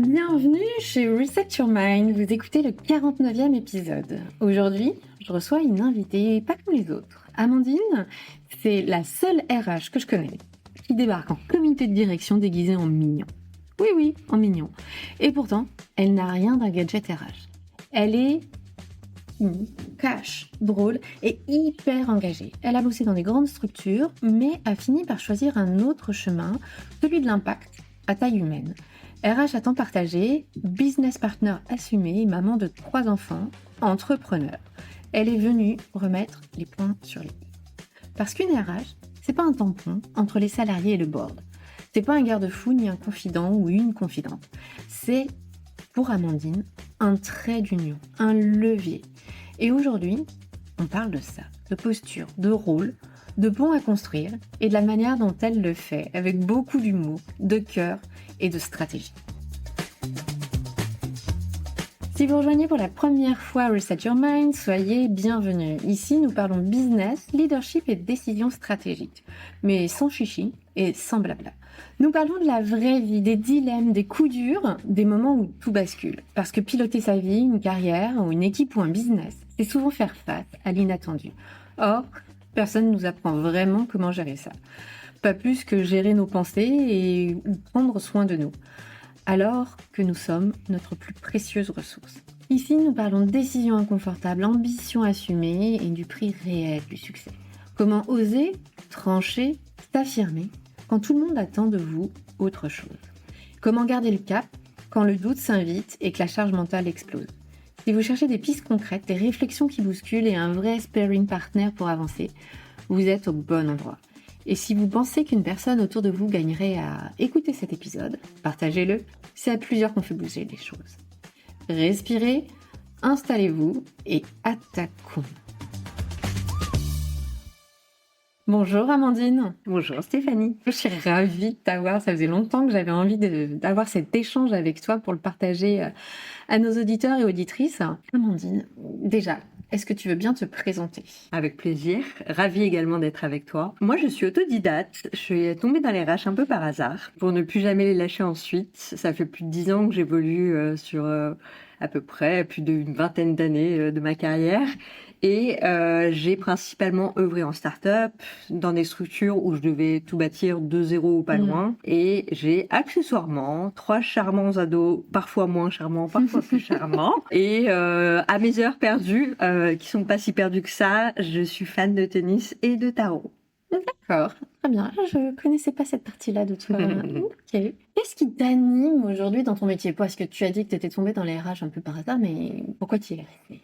Bienvenue chez Reset Your Mind, vous écoutez le 49e épisode. Aujourd'hui, je reçois une invitée pas comme les autres. Amandine, c'est la seule RH que je connais qui débarque en comité de direction déguisée en mignon. Oui, en mignon. Et pourtant, elle n'a rien d'un gadget RH. Elle est cash, drôle et hyper engagée. Elle a bossé dans des grandes structures, mais a fini par choisir un autre chemin, celui de l'impact à taille humaine. RH à temps partagé, business partner assumé, maman de 3 enfants, entrepreneur. Elle est venue remettre les points sur les i. Parce qu'une RH, c'est pas un tampon entre les salariés et le board. C'est pas un garde-fou ni un confident ou une confidente. C'est, pour Amandine, un trait d'union, un levier. Et aujourd'hui, on parle de ça, de posture, de rôle, de pont à construire et de la manière dont elle le fait, avec beaucoup d'humour, de cœur et de stratégie. Si vous rejoignez pour la première fois Reset Your Mind, soyez bienvenus. Ici, nous parlons business, leadership et décisions stratégiques, mais sans chichi et sans blabla. Nous parlons de la vraie vie, des dilemmes, des coups durs, des moments où tout bascule. Parce que piloter sa vie, une carrière ou une équipe ou un business, c'est souvent faire face à l'inattendu. Or, personne ne nous apprend vraiment comment gérer ça. Pas plus que gérer nos pensées et prendre soin de nous. Alors que nous sommes notre plus précieuse ressource. Ici, nous parlons de décisions inconfortables, ambitions assumées et du prix réel du succès. Comment oser, trancher, s'affirmer quand tout le monde attend de vous autre chose. Comment garder le cap quand le doute s'invite et que la charge mentale explose. Si vous cherchez des pistes concrètes, des réflexions qui bousculent et un vrai sparring partner pour avancer, vous êtes au bon endroit. Et si vous pensez qu'une personne autour de vous gagnerait à écouter cet épisode, partagez-le. C'est à plusieurs qu'on fait bouger les choses. Respirez, installez-vous et attaquons. Bonjour Amandine. Bonjour Stéphanie. Je suis ravie de t'avoir. Ça faisait longtemps que j'avais envie d'avoir cet échange avec toi pour le partager à nos auditeurs et auditrices. Amandine, déjà, est-ce que tu veux bien te présenter ? Avec plaisir. Ravie également d'être avec toi. Moi, je suis autodidacte. Je suis tombée dans les RH un peu par hasard pour ne plus jamais les lâcher ensuite. Ça fait plus de 10 ans que j'évolue sur à peu près plus d'une vingtaine d'années de ma carrière. Et j'ai principalement œuvré en start-up, dans des structures où je devais tout bâtir de zéro ou pas loin. Et j'ai accessoirement 3 charmants ados, parfois moins charmants, parfois plus charmants. Et à mes heures perdues, qui sont pas si perdues que ça, je suis fan de tennis et de tarot. D'accord, très bien. Je connaissais pas cette partie-là de toi. Ok. Qu'est-ce qui t'anime aujourd'hui dans ton métier ? Parce que tu as dit que tu étais tombée dans les RH un peu par hasard, mais pourquoi tu y es restée ?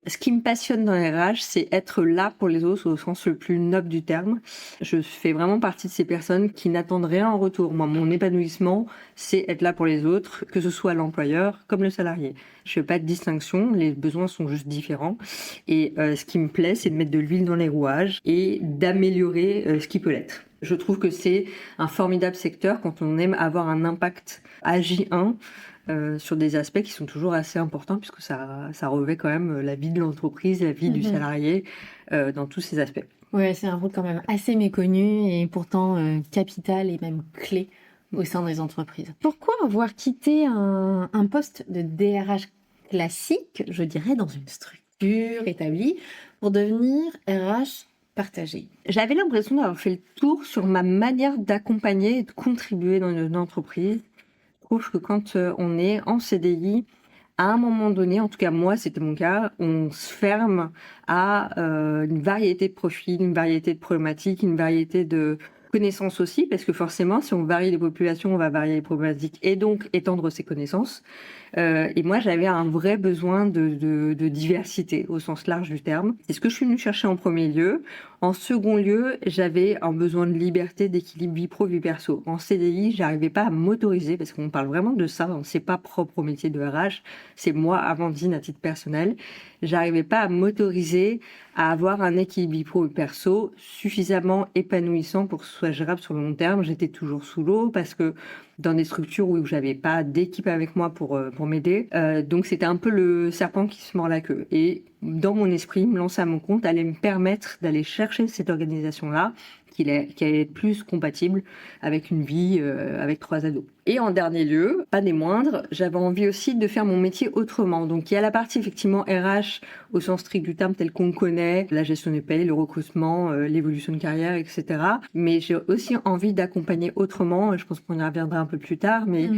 Ce qui me passionne dans les RH, c'est être là pour les autres au sens le plus noble du terme. Je fais vraiment partie de ces personnes qui n'attendent rien en retour. Moi, mon épanouissement, c'est être là pour les autres, que ce soit l'employeur comme le salarié. Je fais pas de distinction, les besoins sont juste différents. Et ce qui me plaît, c'est de mettre de l'huile dans les rouages et d'améliorer ce qui peut l'être. Je trouve que c'est un formidable secteur quand on aime avoir un impact à J1 sur des aspects qui sont toujours assez importants puisque ça revêt quand même la vie de l'entreprise, la vie du salarié dans tous ces aspects. Ouais, c'est un rôle quand même assez méconnu et pourtant capital et même clé au sein des entreprises. Pourquoi avoir quitté un poste de DRH classique, je dirais, dans une structure établie, pour devenir RH partagé ? J'avais l'impression d'avoir fait le tour sur ma manière d'accompagner et de contribuer dans une entreprise. Je trouve que quand on est en CDI, à un moment donné, en tout cas moi c'était mon cas, on se ferme à une variété de profils, une variété de problématiques, une variété de connaissances aussi, parce que forcément si on varie les populations, on va varier les problématiques et donc étendre ses connaissances. Et moi j'avais un vrai besoin de diversité au sens large du terme. C'est ce que je suis venue chercher en premier lieu. En second lieu, j'avais un besoin de liberté, d'équilibre vie pro, vie perso. En CDI, j'arrivais pas à m'autoriser, parce qu'on parle vraiment de ça, c'est pas propre au métier de RH, c'est moi, Amandine, à titre personnel. J'arrivais pas à m'autoriser à avoir un équilibre vie pro et perso suffisamment épanouissant pour que ce soit gérable sur le long terme. J'étais toujours sous l'eau parce que dans des structures où j'avais pas d'équipe avec moi pour m'aider. Donc c'était un peu le serpent qui se mord la queue. Et dans mon esprit, me lancer à mon compte allait me permettre d'aller chercher cette organisation-là, qui qui allait être plus compatible avec une vie avec 3 ados. Et en dernier lieu, pas des moindres, j'avais envie aussi de faire mon métier autrement. Donc il y a la partie effectivement RH au sens strict du terme tel qu'on le connaît, la gestion des payes, le recrutement, l'évolution de carrière, etc. Mais j'ai aussi envie d'accompagner autrement, je pense qu'on y reviendra un peu plus tard, mais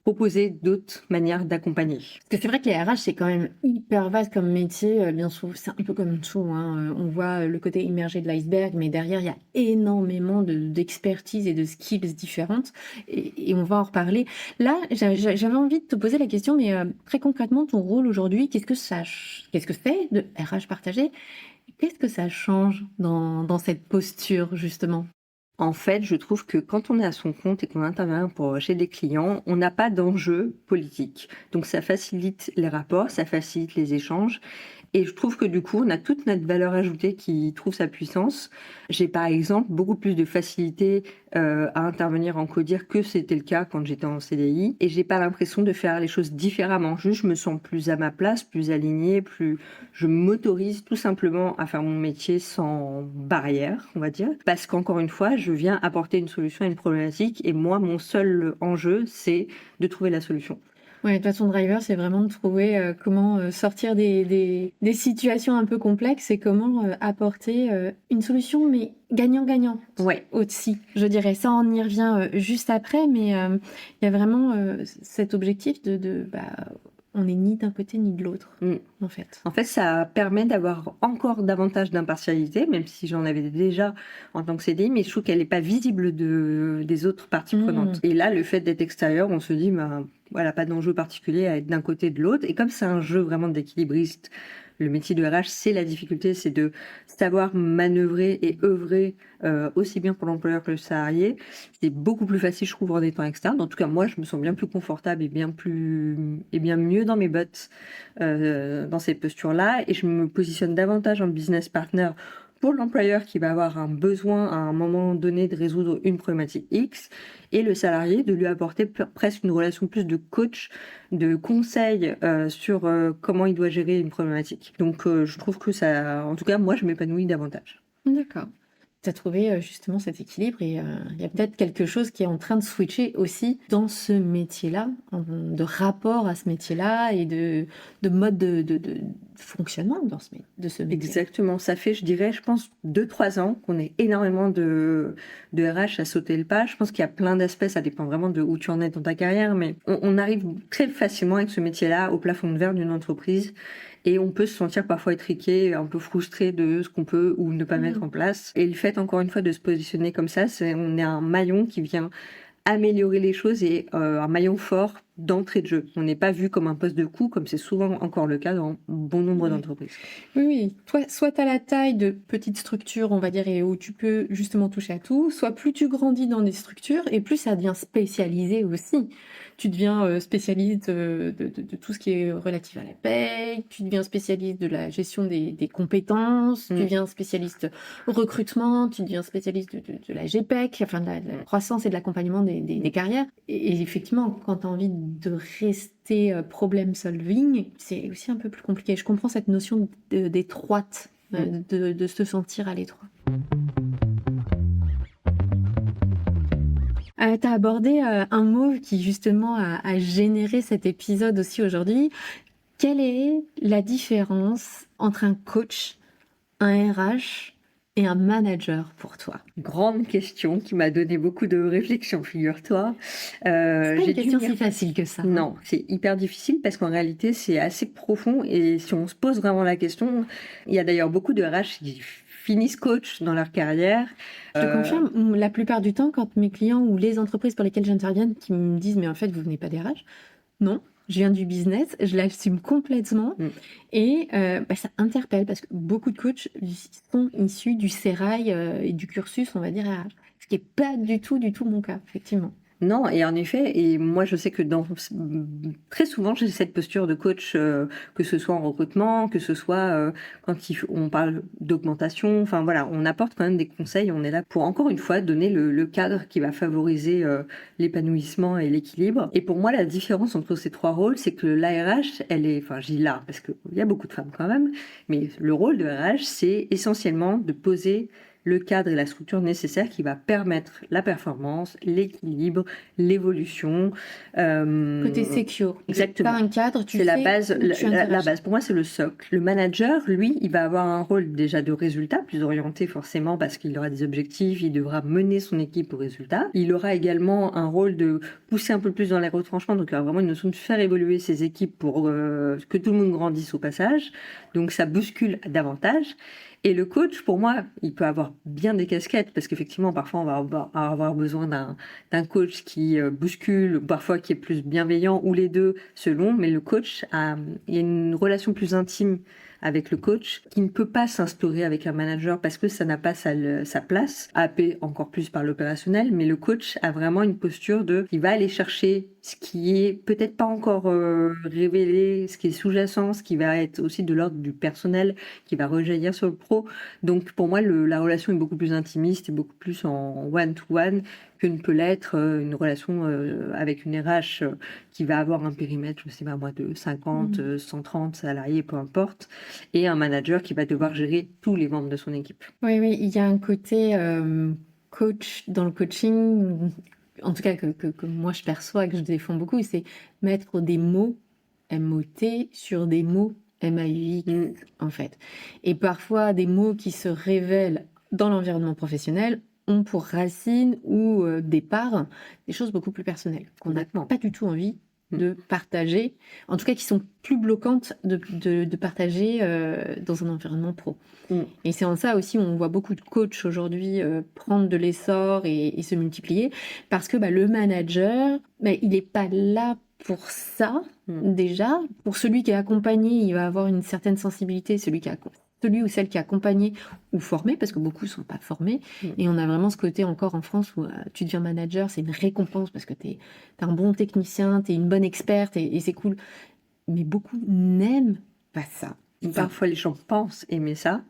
proposer d'autres manières d'accompagner. Parce que c'est vrai que les RH, c'est quand même hyper vaste comme métier. Bien sûr, c'est un peu comme tout, hein. On voit le côté immergé de l'iceberg, mais derrière, il y a énormément d'expertise et de skills différentes. Et on va en reparler. Là, j'avais envie de te poser la question, mais très concrètement, ton rôle aujourd'hui, qu'est-ce que c'est de RH partagé? Qu'est-ce que ça change dans cette posture, justement? En fait, je trouve que quand on est à son compte et qu'on intervient chez des clients, on n'a pas d'enjeu politique. Donc ça facilite les rapports, ça facilite les échanges. Et je trouve que du coup, on a toute notre valeur ajoutée qui trouve sa puissance. J'ai par exemple beaucoup plus de facilité à intervenir en codir que c'était le cas quand j'étais en CDI. Et j'ai pas l'impression de faire les choses différemment. Juste, je me sens plus à ma place, plus alignée, je m'autorise tout simplement à faire mon métier sans barrière, on va dire. Parce qu'encore une fois, je viens apporter une solution à une problématique. Et moi, mon seul enjeu, c'est de trouver la solution. Ouais, de toute façon, driver, c'est vraiment de trouver comment sortir des situations un peu complexes et comment apporter une solution, mais gagnant-gagnant. Ouais. Aussi, je dirais. Ça, on y revient juste après, mais il y a vraiment cet objectif on n'est ni d'un côté ni de l'autre, en fait. En fait, ça permet d'avoir encore davantage d'impartialité, même si j'en avais déjà en tant que CDI, mais je trouve qu'elle n'est pas visible des autres parties prenantes. Et là, le fait d'être extérieur, on se dit, voilà, pas d'enjeu particulier à être d'un côté et de l'autre. Et comme c'est un jeu vraiment d'équilibriste, le métier de RH, c'est la difficulté, c'est de savoir manœuvrer et œuvrer aussi bien pour l'employeur que le salarié. C'est beaucoup plus facile, je trouve, en étant externe. En tout cas, moi, je me sens bien plus confortable et bien mieux dans mes bottes dans ces postures-là. Et je me positionne davantage en business partner pour l'employeur qui va avoir un besoin à un moment donné de résoudre une problématique X, et le salarié de lui apporter presque une relation plus de coach, de conseil sur comment il doit gérer une problématique. Donc je trouve que ça, en tout cas moi je m'épanouis davantage. D'accord. Tu as trouvé justement cet équilibre et il y a peut-être quelque chose qui est en train de switcher aussi dans ce métier-là, de rapport à ce métier-là et de mode de fonctionnement de ce métier. Exactement, ça fait, je dirais, je pense 2-3 ans qu'on est énormément de RH à sauter le pas. Je pense qu'il y a plein d'aspects, ça dépend vraiment de où tu en es dans ta carrière, mais on arrive très facilement avec ce métier-là au plafond de verre d'une entreprise. Et on peut se sentir parfois étriqué, un peu frustré de ce qu'on peut ou ne pas mettre en place. Et le fait, encore une fois, de se positionner comme ça, on est un maillon qui vient améliorer les choses et un maillon fort d'entrée de jeu. On n'est pas vu comme un poste de coût, comme c'est souvent encore le cas dans bon nombre d'entreprises. Oui. Toi, soit tu as la taille de petite structure, on va dire, et où tu peux justement toucher à tout, soit plus tu grandis dans des structures, et plus ça devient spécialisé aussi. Tu deviens spécialiste de tout ce qui est relatif à la paye, tu deviens spécialiste de la gestion des compétences, tu deviens spécialiste recrutement, tu deviens spécialiste de la GPEC, enfin de la croissance et de l'accompagnement des carrières. Et effectivement, quand tu as envie de rester problem solving, c'est aussi un peu plus compliqué. Je comprends cette notion d'étroite, de se sentir à l'étroit. Tu as abordé un mot qui justement a généré cet épisode aussi aujourd'hui. Quelle est la différence entre un coach, un RH et un manager pour toi? Grande question qui m'a donné beaucoup de réflexion, figure-toi. C'est pas une question si facile que ça. Non, c'est hyper difficile parce qu'en réalité, c'est assez profond et si on se pose vraiment la question, il y a d'ailleurs beaucoup de RH qui finissent coach dans leur carrière. Je te confirme, la plupart du temps, quand mes clients ou les entreprises pour lesquelles j'interviens qui me disent « mais en fait, vous venez pas des RH », non. Je viens du business, je l'assume complètement et ça interpelle parce que beaucoup de coachs sont issus du sérail et du cursus, on va dire, RH, ce qui n'est pas du tout mon cas, effectivement. Non, et en effet, et moi je sais que très souvent j'ai cette posture de coach, que ce soit en recrutement, que ce soit quand on parle d'augmentation, enfin voilà, on apporte quand même des conseils, on est là pour encore une fois donner le cadre qui va favoriser l'épanouissement et l'équilibre. Et pour moi la différence entre ces 3 rôles, c'est que l'ARH, je dis là parce qu'il y a beaucoup de femmes quand même, mais le rôle de RH c'est essentiellement de poser le cadre et la structure nécessaire qui va permettre la performance, l'équilibre, l'évolution. Côté secure. Exactement. Pas un cadre, c'est la base. La base. base, pour moi, c'est le socle. Le manager, lui, il va avoir un rôle déjà de résultat, plus orienté forcément parce qu'il aura des objectifs, il devra mener son équipe au résultat. Il aura également un rôle de pousser un peu plus dans les retranchements, donc il y aura vraiment une notion de faire évoluer ses équipes pour que tout le monde grandisse au passage. Donc ça bouscule davantage. Et le coach, pour moi, il peut avoir bien des casquettes parce qu'effectivement, parfois, on va avoir besoin d'un coach qui bouscule, parfois qui est plus bienveillant, ou les deux, selon. Mais le coach, il y a une relation plus intime avec le coach qui ne peut pas s'instaurer avec un manager parce que ça n'a pas sa place, happé encore plus par l'opérationnel. Mais le coach a vraiment une posture il va aller chercher ce qui est peut-être pas encore révélé, ce qui est sous-jacent, ce qui va être aussi de l'ordre du personnel, qui va rejaillir sur le pro. Donc pour moi, la relation est beaucoup plus intimiste et beaucoup plus en one-to-one que ne peut l'être une relation avec une RH qui va avoir un périmètre, je sais pas moi, de 50, 130 salariés, peu importe, et un manager qui va devoir gérer tous les membres de son équipe. Oui, il y a un côté coach dans le coaching, en tout cas que moi je perçois et que je défends beaucoup, c'est mettre des mots M-O-T sur des mots M-A-U-X en fait. Et parfois des mots qui se révèlent dans l'environnement professionnel ont pour racine ou départ des choses beaucoup plus personnelles qu'on n'a pas du tout envie de partager, en tout cas qui sont plus bloquantes de partager dans un environnement pro. Et c'est en ça aussi où on voit beaucoup de coachs aujourd'hui prendre de l'essor et se multiplier, parce que le manager, il n'est pas là pour ça, déjà. Pour celui qui est accompagné, il va avoir une certaine sensibilité, celui ou celle qui est accompagné ou formé, parce que beaucoup ne sont pas formés. Et on a vraiment ce côté encore en France où tu deviens manager, c'est une récompense parce que tu es un bon technicien, tu es une bonne experte et c'est cool. Mais beaucoup n'aiment pas ça. Parfois, les gens pensent aimer ça,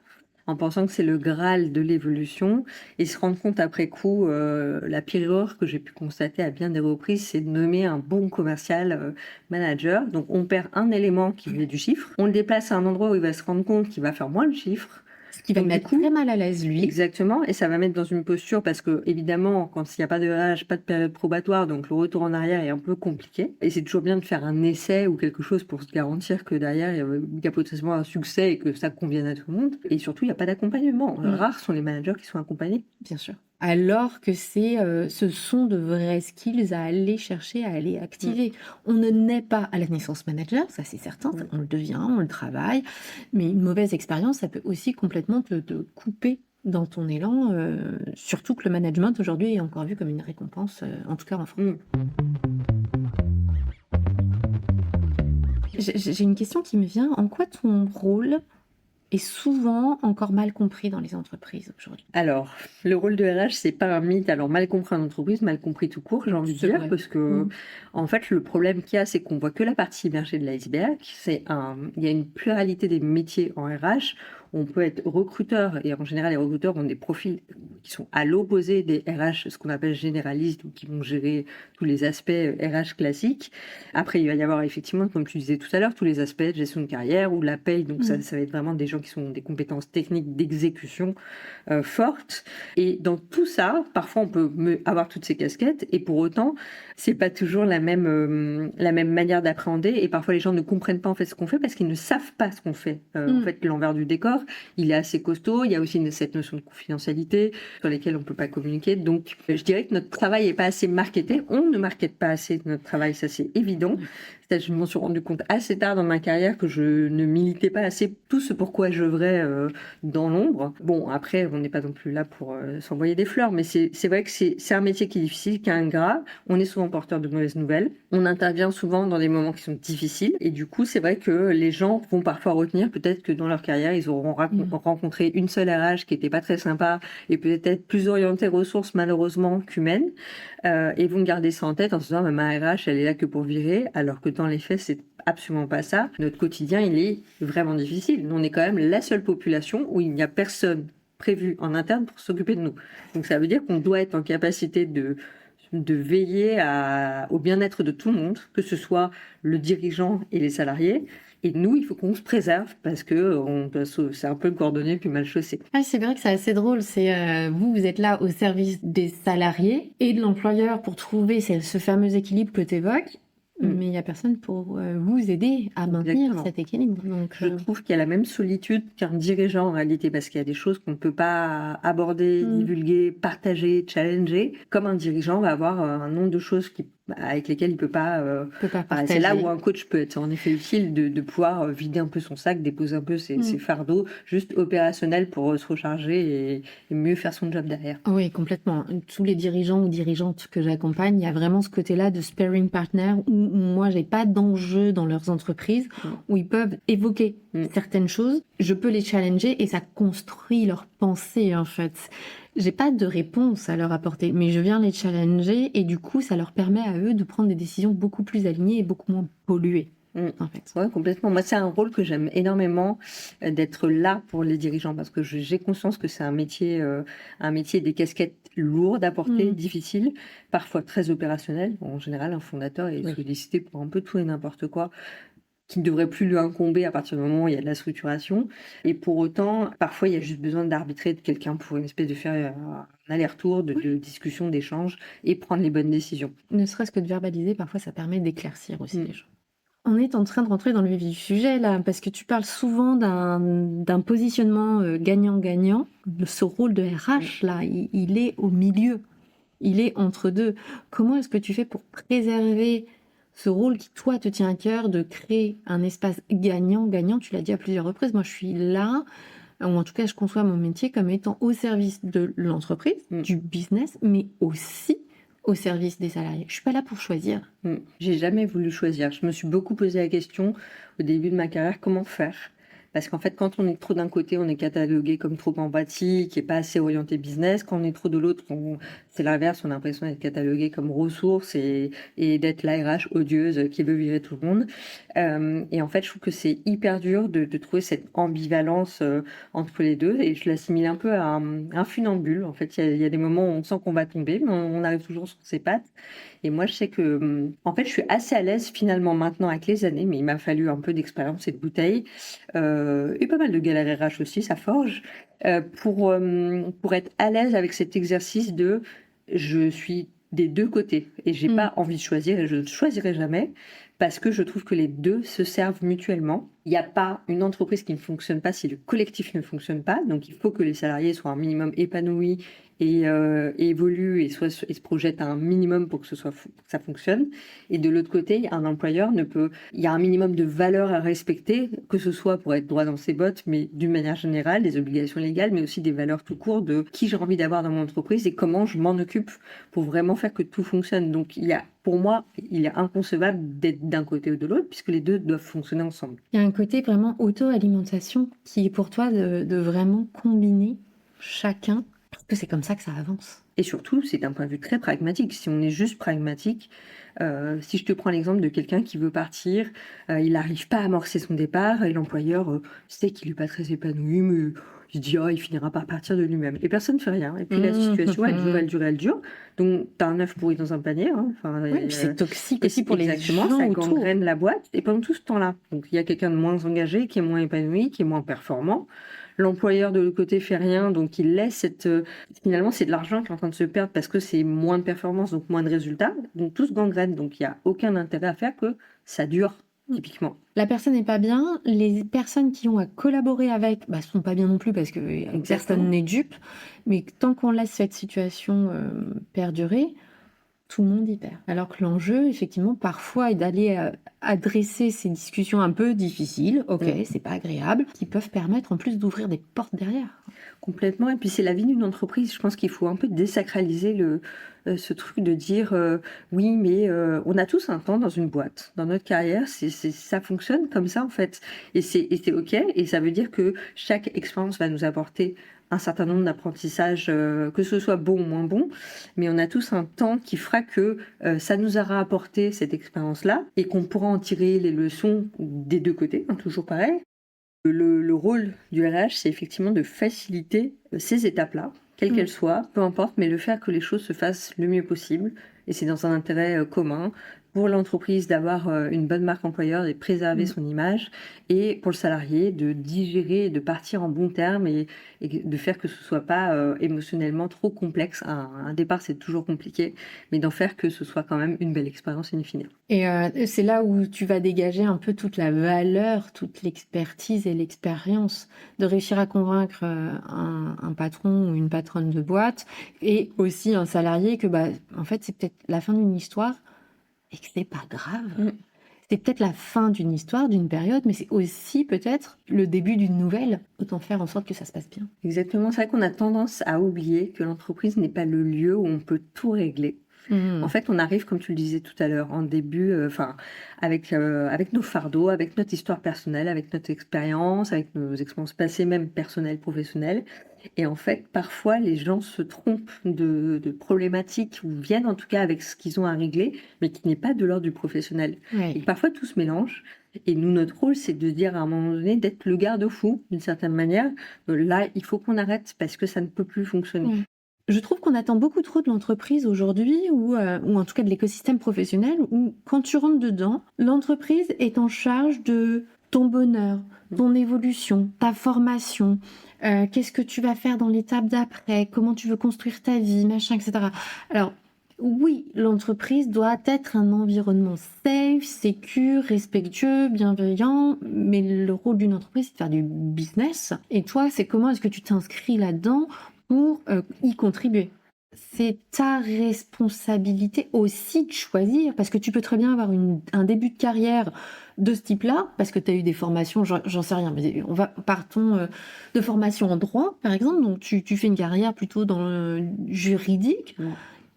en pensant que c'est le Graal de l'évolution, et se rendent compte après coup, la pire erreur que j'ai pu constater à bien des reprises, c'est de nommer un bon commercial manager. Donc on perd un élément qui est du chiffre, on le déplace à un endroit où il va se rendre compte qu'il va faire moins de chiffres. Ce qui va le mettre très mal à l'aise, lui. Exactement, et ça va mettre dans une posture, parce que évidemment, quand il n'y a pas de RH, pas de période probatoire, donc le retour en arrière est un peu compliqué. Et c'est toujours bien de faire un essai ou quelque chose pour se garantir que derrière, il y a potentiellement un succès et que ça convienne à tout le monde. Et surtout, il n'y a pas d'accompagnement. Rares sont les managers qui sont accompagnés. Bien sûr. Alors que ce sont de vrais skills à aller chercher, à aller activer. On ne naît pas à la naissance manager, ça c'est certain, on le devient, on le travaille, mais une mauvaise expérience, ça peut aussi complètement te couper dans ton élan, surtout que le management aujourd'hui est encore vu comme une récompense, en tout cas en France. J'ai une question qui me vient, en quoi ton rôle est souvent encore mal compris dans les entreprises aujourd'hui? Alors, le rôle de RH, c'est pas un mythe. Alors, mal compris en entreprise, mal compris tout court, j'ai envie de dire, parce que, en fait, le problème qu'il y a, c'est qu'on voit que la partie immergée de l'iceberg. Il y a une pluralité des métiers en RH. On peut être recruteur, et en général, les recruteurs ont des profils qui sont à l'opposé des RH, ce qu'on appelle généralistes, ou qui vont gérer tous les aspects RH classiques. Après, il va y avoir effectivement, comme tu disais tout à l'heure, tous les aspects de gestion de carrière ou de la paye. Donc, ça va être vraiment des gens qui sont des compétences techniques d'exécution fortes. Et dans tout ça, parfois, on peut avoir toutes ces casquettes, et pour autant, c'est pas toujours la même manière d'appréhender. Et parfois, les gens ne comprennent pas en fait ce qu'on fait parce qu'ils ne savent pas ce qu'on fait. En fait, l'envers du décor, il est assez costaud. Il y a aussi cette notion de confidentialité sur lesquelles on peut pas communiquer. Donc, je dirais que notre travail est pas assez marketé. On ne markete pas assez notre travail, ça c'est évident. Je m'en suis rendu compte assez tard dans ma carrière que je ne militais pas assez tout ce pourquoi j'œuvrais dans l'ombre. Bon, après, on n'est pas non plus là pour s'envoyer des fleurs, mais c'est vrai que c'est un métier qui est difficile, qui est ingrat. On est souvent porteur de mauvaises nouvelles. On intervient souvent dans des moments qui sont difficiles. Et du coup, c'est vrai que les gens vont parfois retenir peut-être que dans leur carrière, ils auront rencontré une seule RH qui était pas très sympa et peut-être plus orientée ressources malheureusement qu'humaines. Et vont garder ça en tête en se disant ma RH, elle est là que pour virer, alors que dans les faits, c'est absolument pas ça. Notre quotidien, il est vraiment difficile. Nous, on est quand même la seule population où il n'y a personne prévu en interne pour s'occuper de nous. Donc ça veut dire qu'on doit être en capacité de veiller au bien-être de tout le monde, que ce soit le dirigeant et les salariés, Et nous, il faut qu'on se préserve parce que c'est un peu le cordonnier plus mal chaussé. Ah, c'est vrai que c'est assez drôle. Vous êtes là au service des salariés et de l'employeur pour trouver ce fameux équilibre que tu évoques, mais il n'y a personne pour vous aider à maintenir Exactement. cet équilibre. Donc, Je trouve qu'il y a la même solitude qu'un dirigeant en réalité, parce qu'il y a des choses qu'on ne peut pas aborder, divulguer, partager, challenger, comme un dirigeant va avoir un nombre de choses avec lesquelles il peut pas partager. c'est là où un coach peut être en effet utile de pouvoir vider un peu son sac, déposer un peu ses fardeaux, juste opérationnels pour se recharger et mieux faire son job derrière. Oui, complètement. Tous les dirigeants ou dirigeantes que j'accompagne, il y a vraiment ce côté-là de sparring partner où moi, j'ai pas d'enjeu dans leurs entreprises, où ils peuvent évoquer certaines choses. Je peux les challenger et ça construit leur pensée, en fait. J'ai pas de réponse à leur apporter, mais je viens les challenger et du coup, ça leur permet à eux de prendre des décisions beaucoup plus alignées et beaucoup moins polluées. En fait. Ouais, complètement. Moi, c'est un rôle que j'aime énormément, d'être là pour les dirigeants, parce que j'ai conscience que c'est un métier des casquettes lourdes à porter, difficiles, parfois très opérationnelles. En général, un fondateur est sollicité pour un peu tout et n'importe quoi, qui ne devrait plus lui incomber à partir du moment où il y a de la structuration. Et pour autant, parfois, il y a juste besoin d'arbitrer de quelqu'un pour une espèce de faire un aller-retour de discussion, d'échange et prendre les bonnes décisions. Ne serait-ce que de verbaliser, parfois, ça permet d'éclaircir aussi les gens. On est en train de rentrer dans le vif du sujet là, parce que tu parles souvent d'un positionnement gagnant-gagnant. Ce rôle de RH là, il est au milieu, il est entre deux. Comment est-ce que tu fais pour préserver ce rôle qui toi te tient à cœur de créer un espace gagnant-gagnant? Tu l'as dit à plusieurs reprises, moi je suis là, ou en tout cas je conçois mon métier comme étant au service de l'entreprise, du business, mais aussi au service des salariés. Je suis pas là pour choisir. J'ai jamais voulu choisir. Je me suis beaucoup posé la question au début de ma carrière, comment faire? Parce qu'en fait, quand on est trop d'un côté, on est catalogué comme trop empathique et pas assez orienté business. Quand on est trop de l'autre, c'est l'inverse, on a l'impression d'être catalogué comme ressource et d'être la RH odieuse qui veut virer tout le monde. Et en fait, je trouve que c'est hyper dur de trouver cette ambivalence entre les deux. Et je l'assimile un peu à un funambule. En fait, il y a des moments où on sent qu'on va tomber, mais on arrive toujours sur ses pattes. Et moi, je sais que, en fait, je suis assez à l'aise finalement maintenant avec les années, mais il m'a fallu un peu d'expérience et de bouteille, et pas mal de galères RH aussi, ça forge, pour être à l'aise avec cet exercice de je suis des deux côtés et j'ai pas envie de choisir et je ne choisirai jamais parce que je trouve que les deux se servent mutuellement. Il n'y a pas une entreprise qui ne fonctionne pas si le collectif ne fonctionne pas, donc il faut que les salariés soient un minimum épanouis et évoluent et se projettent à un minimum pour que ça fonctionne. Et de l'autre côté, un employeur il y a un minimum de valeurs à respecter, que ce soit pour être droit dans ses bottes, mais d'une manière générale, des obligations légales, mais aussi des valeurs tout court de qui j'ai envie d'avoir dans mon entreprise et comment je m'en occupe pour vraiment faire que tout fonctionne. Donc pour moi, il est inconcevable d'être d'un côté ou de l'autre, puisque les deux doivent fonctionner ensemble. Il y a un côté vraiment auto-alimentation qui est pour toi de vraiment combiner chacun, parce que c'est comme ça que ça avance. Et surtout, c'est d'un point de vue très pragmatique. Si on est juste pragmatique, si je te prends l'exemple de quelqu'un qui veut partir, il n'arrive pas à amorcer son départ, et l'employeur sait qu'il n'est pas très épanoui, mais il dit il finira par partir de lui-même. Et personne ne fait rien. Et puis la situation, elle dure. Donc, tu as un œuf pourri dans un panier. Hein. C'est toxique aussi pour les gens ça autour. gangrène la boîte. Et pendant tout ce temps-là, donc il y a quelqu'un de moins engagé, qui est moins épanoui, qui est moins performant. L'employeur de l'autre côté fait rien, donc il laisse finalement, c'est de l'argent qui est en train de se perdre parce que c'est moins de performance, donc moins de résultats. Donc tout se gangrène. Donc il n'y a aucun intérêt à faire que ça dure, typiquement. La personne n'est pas bien. Les personnes qui ont à collaborer avec sont pas bien non plus parce que personne n'est dupe. Mais tant qu'on laisse cette situation perdurer, tout le monde y perd. Alors que l'enjeu, effectivement, parfois, est d'aller adresser ces discussions un peu difficiles, c'est pas agréable, qui peuvent permettre en plus d'ouvrir des portes derrière. Complètement. Et puis c'est la vie d'une entreprise. Je pense qu'il faut un peu désacraliser ce truc de dire oui, mais on a tous un temps dans une boîte. Dans notre carrière, ça fonctionne comme ça en fait. Et c'est ok. Et ça veut dire que chaque expérience va nous apporter un certain nombre d'apprentissages, que ce soit bon ou moins bon, mais on a tous un temps qui fera que ça nous aura apporté cette expérience-là et qu'on pourra en tirer les leçons des deux côtés, toujours pareil. Le rôle du RH, c'est effectivement de faciliter ces étapes-là, quelles qu'elles soient, peu importe, mais de faire que les choses se fassent le mieux possible. Et c'est dans un intérêt commun pour l'entreprise d'avoir une bonne marque employeur et préserver son image, et pour le salarié de digérer, de partir en bons termes et de faire que ce soit pas émotionnellement trop complexe. Un départ, c'est toujours compliqué, mais d'en faire que ce soit quand même une belle expérience in fine. Et c'est là où tu vas dégager un peu toute la valeur, toute l'expertise et l'expérience de réussir à convaincre un patron ou une patronne de boîte et aussi un salarié que en fait c'est peut-être la fin d'une histoire et que c'est pas grave. C'est peut-être la fin d'une histoire, d'une période, mais c'est aussi peut-être le début d'une nouvelle. Autant faire en sorte que ça se passe bien. Exactement, c'est vrai qu'on a tendance à oublier que l'entreprise n'est pas le lieu où on peut tout régler. En fait, on arrive, comme tu le disais tout à l'heure, en début, avec nos fardeaux, avec notre histoire personnelle, avec notre expérience, avec nos expériences passées, même personnelles, professionnelles. Et en fait, parfois, les gens se trompent de problématiques ou viennent en tout cas avec ce qu'ils ont à régler, mais qui n'est pas de l'ordre du professionnel. Et parfois, tout se mélange. Et nous, notre rôle, c'est de dire à un moment donné, d'être le garde-fou, d'une certaine manière. Là, il faut qu'on arrête parce que ça ne peut plus fonctionner. Je trouve qu'on attend beaucoup trop de l'entreprise aujourd'hui, ou en tout cas de l'écosystème professionnel, où quand tu rentres dedans, l'entreprise est en charge de ton bonheur, ton évolution, ta formation, qu'est-ce que tu vas faire dans l'étape d'après, comment tu veux construire ta vie, machin, etc. Alors, oui, l'entreprise doit être un environnement safe, sécure, respectueux, bienveillant, mais le rôle d'une entreprise, c'est de faire du business. Et toi, c'est comment est-ce que tu t'inscris là-dedans pour y contribuer. C'est ta responsabilité aussi de choisir, parce que tu peux très bien avoir un début de carrière de ce type-là, parce que tu as eu des formations, j'en sais rien, mais partons de formation en droit, par exemple, donc tu fais une carrière plutôt dans le juridique,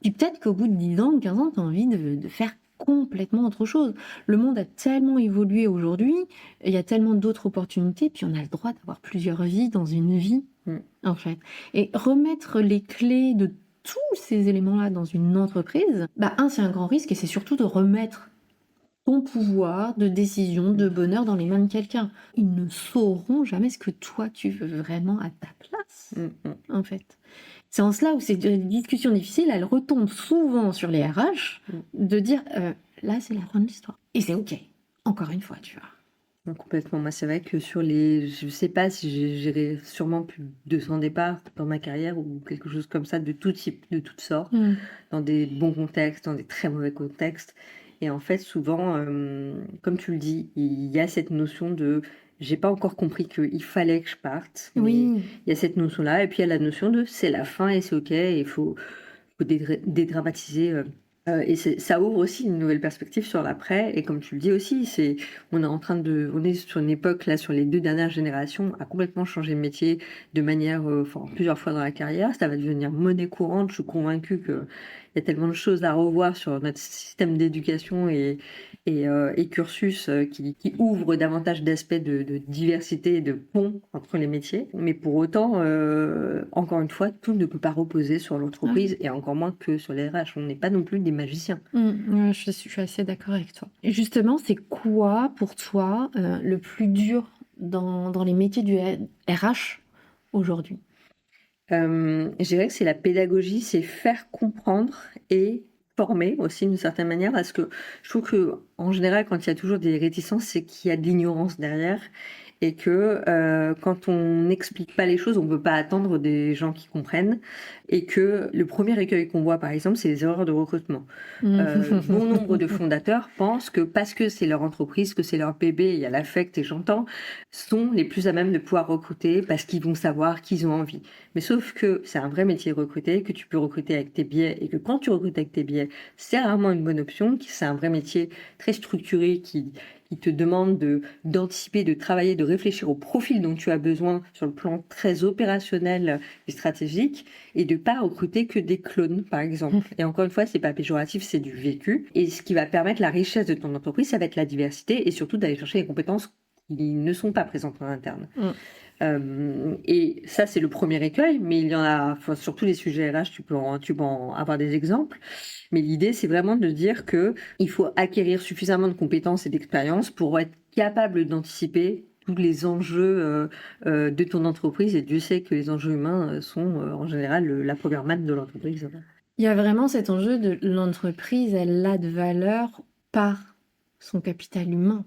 puis peut-être qu'au bout de 10 ans, 15 ans, tu as envie de faire complètement autre chose. Le monde a tellement évolué aujourd'hui, il y a tellement d'autres opportunités, puis on a le droit d'avoir plusieurs vies dans une vie, en fait. Et remettre les clés de tous ces éléments-là dans une entreprise, c'est un grand risque, et c'est surtout de remettre ton pouvoir de décision, de bonheur dans les mains de quelqu'un. Ils ne sauront jamais ce que toi tu veux vraiment à ta place, en fait. C'est en cela où ces discussions difficiles, elles retombent souvent sur les RH, de dire là c'est la fin de l'histoire. Et c'est ok, encore une fois, tu vois. Complètement. Moi, c'est vrai que je sais pas si j'ai géré sûrement plus de 200 départs dans ma carrière ou quelque chose comme ça, de tout type, de toutes sortes, dans des bons contextes, dans des très mauvais contextes. Et en fait, souvent, comme tu le dis, il y a cette notion de j'ai pas encore compris qu'il fallait que je parte. Il y a cette notion-là. Et puis, il y a la notion de c'est la fin et c'est ok. Et il faut dédramatiser. Et ça ouvre aussi une nouvelle perspective sur l'après. Et comme tu le dis aussi, on est sur une époque, là, sur les 2 dernières générations, à complètement changer de métier de manière, plusieurs fois dans la carrière. Ça va devenir monnaie courante. Je suis convaincue qu'il y a tellement de choses à revoir sur notre système d'éducation et cursus qui ouvre davantage d'aspects de diversité et de pont entre les métiers. Mais pour autant, encore une fois, tout ne peut pas reposer sur l'entreprise et encore moins que sur les RH. On n'est pas non plus des magiciens. Je suis assez d'accord avec toi. Et justement, c'est quoi pour toi le plus dur dans les métiers du RH aujourd'hui? Je dirais que c'est la pédagogie, c'est faire comprendre et former aussi d'une certaine manière, parce que je trouve que en général, quand il y a toujours des réticences, c'est qu'il y a de l'ignorance derrière et que quand on n'explique pas les choses, on ne peut pas attendre des gens qui comprennent, et que le premier écueil qu'on voit, par exemple, c'est les erreurs de recrutement. Bon nombre de fondateurs pensent que parce que c'est leur entreprise, que c'est leur bébé, il y a l'affect et j'entends, sont les plus à même de pouvoir recruter parce qu'ils vont savoir qu'ils ont envie. Mais sauf que c'est un vrai métier recruter, que tu peux recruter avec tes biais, et que quand tu recrutes avec tes biais, c'est rarement une bonne option, que c'est un vrai métier très structuré qui te demande d'anticiper, de travailler, de réfléchir au profil dont tu as besoin sur le plan très opérationnel et stratégique, et de pas recruter que des clones, par exemple. Et encore une fois, c'est pas péjoratif, c'est du vécu. Et ce qui va permettre la richesse de ton entreprise, ça va être la diversité, et surtout d'aller chercher les compétences qui ne sont pas présentes en interne. Et ça, c'est le premier écueil, mais il y en a, sur tous les sujets RH, tu peux en avoir des exemples. Mais l'idée, c'est vraiment de dire que il faut acquérir suffisamment de compétences et d'expérience pour être capable d'anticiper tous les enjeux de ton entreprise. Et Dieu sait que les enjeux humains sont en général la première manne de l'entreprise. Il y a vraiment cet enjeu de l'entreprise, elle a de valeur par son capital humain.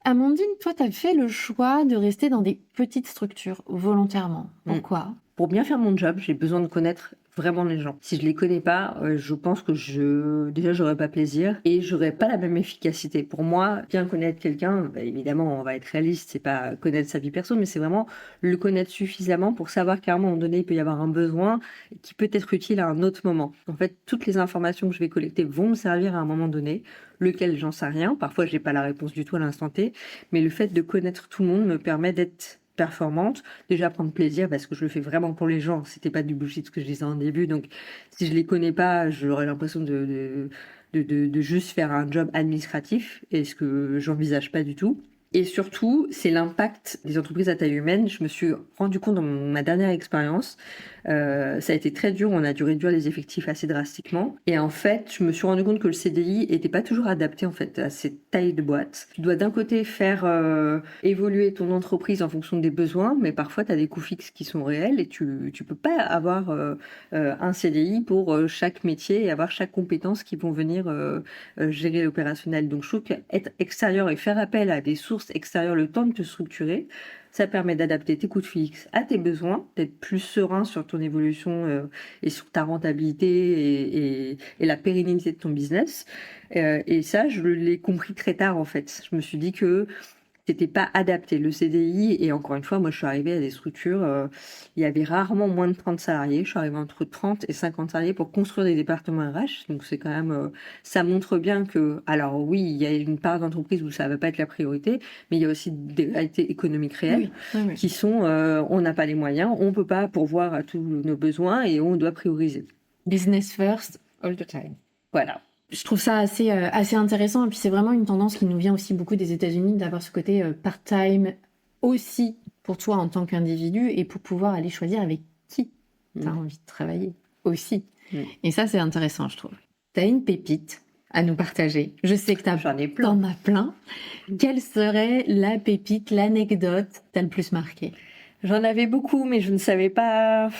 Amandine, toi, tu as fait le choix de rester dans des petites structures volontairement. Pourquoi ? Pour bien faire mon job, j'ai besoin de connaître vraiment les gens. Si je les connais pas, je pense que déjà j'aurais pas plaisir et j'aurais pas la même efficacité. Pour moi, bien connaître quelqu'un, évidemment, on va être réaliste, c'est pas connaître sa vie perso, mais c'est vraiment le connaître suffisamment pour savoir qu'à un moment donné, il peut y avoir un besoin qui peut être utile à un autre moment. En fait, toutes les informations que je vais collecter vont me servir à un moment donné, lequel j'en sais rien. Parfois, j'ai pas la réponse du tout à l'instant T, mais le fait de connaître tout le monde me permet d'être performante, déjà prendre plaisir parce que je le fais vraiment pour les gens, c'était pas du bullshit ce que je disais en début, donc si je les connais pas, j'aurais l'impression de juste faire un job administratif, et ce que j'envisage pas du tout. Et surtout, c'est l'impact des entreprises à taille humaine. Je me suis rendu compte dans ma dernière expérience, ça a été très dur, on a dû réduire les effectifs assez drastiquement. Et en fait, je me suis rendu compte que le CDI était pas toujours adapté en fait à cette taille de boîte. Tu dois d'un côté faire évoluer ton entreprise en fonction des besoins, mais parfois tu as des coûts fixes qui sont réels et tu peux pas avoir un CDI pour chaque métier et avoir chaque compétence qui vont venir gérer l'opérationnel. Donc je trouve qu'être extérieur et faire appel à des sources extérieures, le temps de te structurer, ça permet d'adapter tes coûts de fixe à tes besoins, d'être plus serein sur ton évolution et sur ta rentabilité et la pérennité de ton business. Et ça, je l'ai compris très tard en fait. Je me suis dit que c'était pas adapté, le CDI. Et encore une fois, moi, je suis arrivée à des structures, il y avait rarement moins de 30 salariés. Je suis arrivée entre 30 et 50 salariés pour construire des départements RH. Donc, c'est quand même, ça montre bien que, alors oui, il y a une part d'entreprise où ça va pas être la priorité, mais il y a aussi des réalités économiques réelles qui sont, on n'a pas les moyens, on peut pas pourvoir à tous nos besoins et on doit prioriser. Business first, all the time. Voilà. Je trouve ça assez intéressant, et puis c'est vraiment une tendance qui nous vient aussi beaucoup des États-Unis, d'avoir ce côté part-time aussi pour toi en tant qu'individu et pour pouvoir aller choisir avec qui tu as envie de travailler aussi. Et ça, c'est intéressant, je trouve. Tu as une pépite à nous partager. Je sais que J'en ai plein. T'en as plein. Quelle serait la pépite, l'anecdote que t'as le plus marqué ? J'en avais beaucoup, mais je ne savais pas.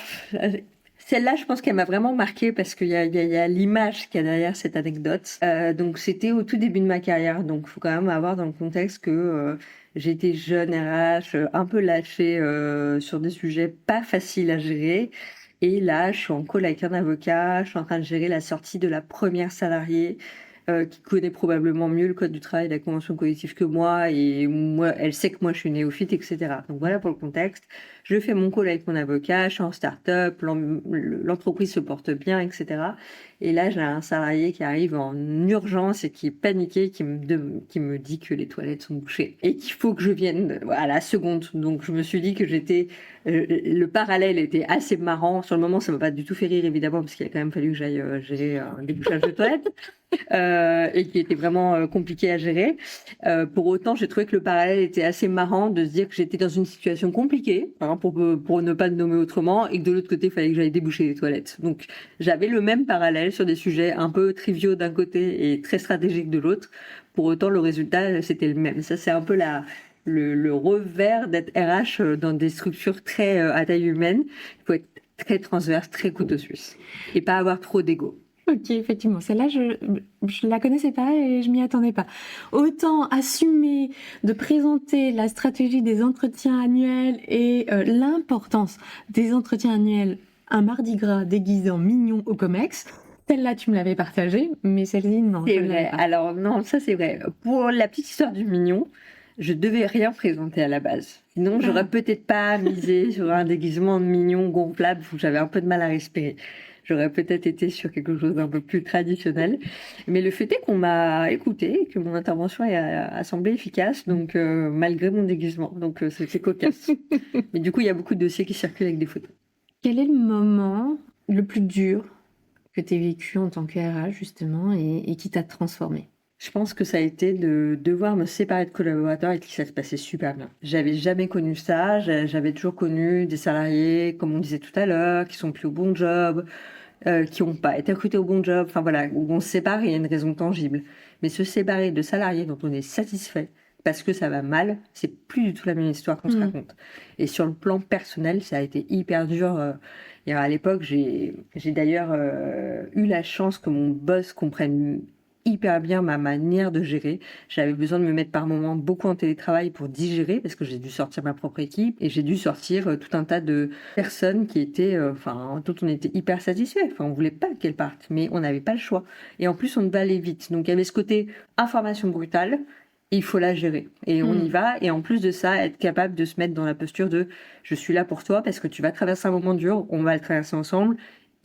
Celle-là, je pense qu'elle m'a vraiment marquée parce qu'il y a l'image qu'il y a derrière cette anecdote. Donc, c'était au tout début de ma carrière. Donc, il faut quand même avoir dans le contexte que j'étais jeune RH, un peu lâchée sur des sujets pas faciles à gérer. Et là, je suis en call avec un avocat. Je suis en train de gérer la sortie de la première salariée qui connaît probablement mieux le code du travail et la convention collective que moi. Et moi, elle sait que moi, je suis néophyte, etc. Donc, voilà pour le contexte. Je fais mon call avec mon avocat, je suis en start-up, l'entreprise se porte bien, etc. Et là, j'ai un salarié qui arrive en urgence et qui est paniqué, qui me dit que les toilettes sont bouchées et qu'il faut que je vienne à la seconde. Donc, je me suis dit que le parallèle était assez marrant. Sur le moment, ça m'a pas du tout fait rire, évidemment, parce qu'il a quand même fallu que j'aille gérer un débouchage de toilettes. Et qui était vraiment compliqué à gérer. Pour autant, j'ai trouvé que le parallèle était assez marrant de se dire que j'étais dans une situation compliquée, pour ne pas le nommer autrement, et que de l'autre côté, il fallait que j'aille déboucher les toilettes. Donc, j'avais le même parallèle sur des sujets un peu triviaux d'un côté et très stratégiques de l'autre. Pour autant, le résultat, c'était le même. Ça, c'est un peu le revers d'être RH dans des structures très à taille humaine. Il faut être très transverse, très couteau suisse, et pas avoir trop d'ego. Ok, effectivement. Celle-là, je la connaissais pas et je m'y attendais pas. Autant assumer de présenter la stratégie des entretiens annuels et l'importance des entretiens annuels un mardi gras déguisé en mignon au Comex. Celle-là, tu me l'avais partagée, mais celle-ci, non. C'est vrai. Alors non, ça c'est vrai. Pour la petite histoire du mignon, je devais rien présenter à la base. Sinon, j'aurais peut-être pas misé sur un déguisement de mignon gonflable où j'avais un peu de mal à respirer. J'aurais peut-être été sur quelque chose d'un peu plus traditionnel. Mais le fait est qu'on m'a écouté, que mon intervention a semblé efficace, donc malgré mon déguisement. Donc c'est cocasse. Mais du coup, il y a beaucoup de dossiers qui circulent avec des photos. Quel est le moment le plus dur que tu as vécu en tant que RH, justement, et qui t'a transformé ? Je pense que ça a été de devoir me séparer de collaborateurs avec qui ça se passait super bien. J'avais jamais connu ça, j'avais toujours connu des salariés, comme on disait tout à l'heure, qui sont plus au bon job, qui n'ont pas été recrutés au bon job, enfin voilà, où on se sépare et il y a une raison tangible. Mais se séparer de salariés dont on est satisfait parce que ça va mal, c'est plus du tout la même histoire qu'on se raconte. Et sur le plan personnel, ça a été hyper dur. Et à l'époque, j'ai d'ailleurs eu la chance que mon boss comprenne hyper bien ma manière de gérer. J'avais besoin de me mettre par moments beaucoup en télétravail pour digérer parce que j'ai dû sortir ma propre équipe et j'ai dû sortir tout un tas de personnes qui étaient, dont on était hyper satisfait. Enfin, on voulait pas qu'elles partent, mais on n'avait pas le choix. Et en plus, on devait aller vite. Donc, il y avait ce côté information brutale. Il faut la gérer et on y va. Et en plus de ça, être capable de se mettre dans la posture de je suis là pour toi parce que tu vas traverser un moment dur, on va le traverser ensemble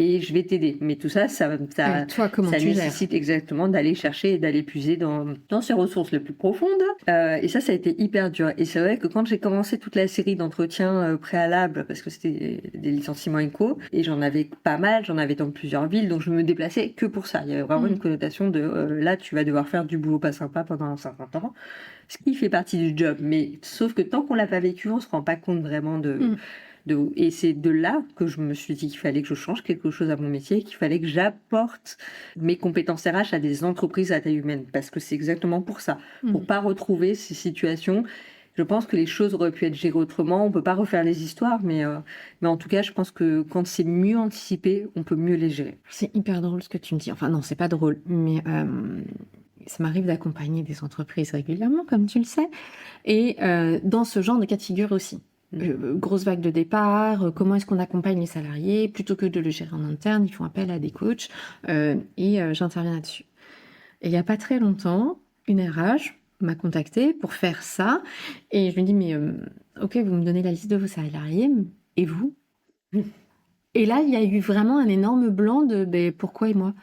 et je vais t'aider. Mais tout ça, Et toi, comment ça tu gères? nécessite exactement d'aller chercher et d'aller puiser dans ses ressources les plus profondes. Et ça a été hyper dur. Et c'est vrai que quand j'ai commencé toute la série d'entretiens préalables, parce que c'était des licenciements éco, et j'en avais pas mal, j'en avais dans plusieurs villes, donc je me déplaçais que pour ça. Il y avait vraiment une connotation de là, tu vas devoir faire du boulot pas sympa pendant un certain temps, ce qui fait partie du job. Mais sauf que tant qu'on l'a pas vécu, on se rend pas compte vraiment et c'est de là que je me suis dit qu'il fallait que je change quelque chose à mon métier, qu'il fallait que j'apporte mes compétences RH à des entreprises à taille humaine. Parce que c'est exactement pour ça. Pour pas retrouver ces situations. Je pense que les choses auraient pu être gérées autrement. On peut pas refaire les histoires, mais en tout cas, je pense que quand c'est mieux anticipé, on peut mieux les gérer. C'est hyper drôle ce que tu me dis. Enfin, non, c'est pas drôle, mais ça m'arrive d'accompagner des entreprises régulièrement, comme tu le sais, et dans ce genre de cas de figure aussi. Grosse vague de départ, comment est-ce qu'on accompagne les salariés, plutôt que de le gérer en interne, ils font appel à des coachs, et j'interviens là-dessus. Et il n'y a pas très longtemps, une RH m'a contactée pour faire ça, et je lui dis, mais ok, vous me donnez la liste de vos salariés, et vous? Et là, il y a eu vraiment un énorme blanc de ben, pourquoi et moi?